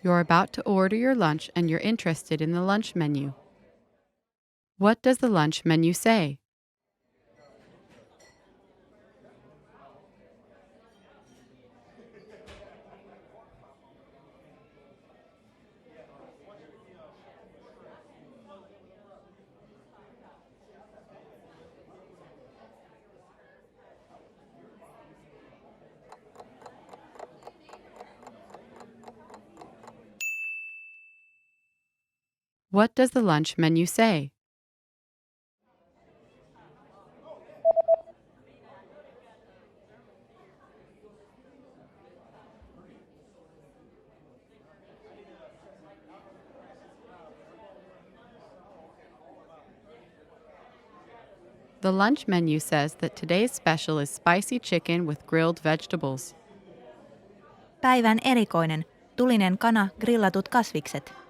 You're about to order your lunch and you're interested in the lunch menu. What does the lunch menu say? What does the lunch menu say? The lunch menu says that today's special is spicy chicken with grilled vegetables. Päivän erikoinen, tulinen kana, grillatut kasvikset.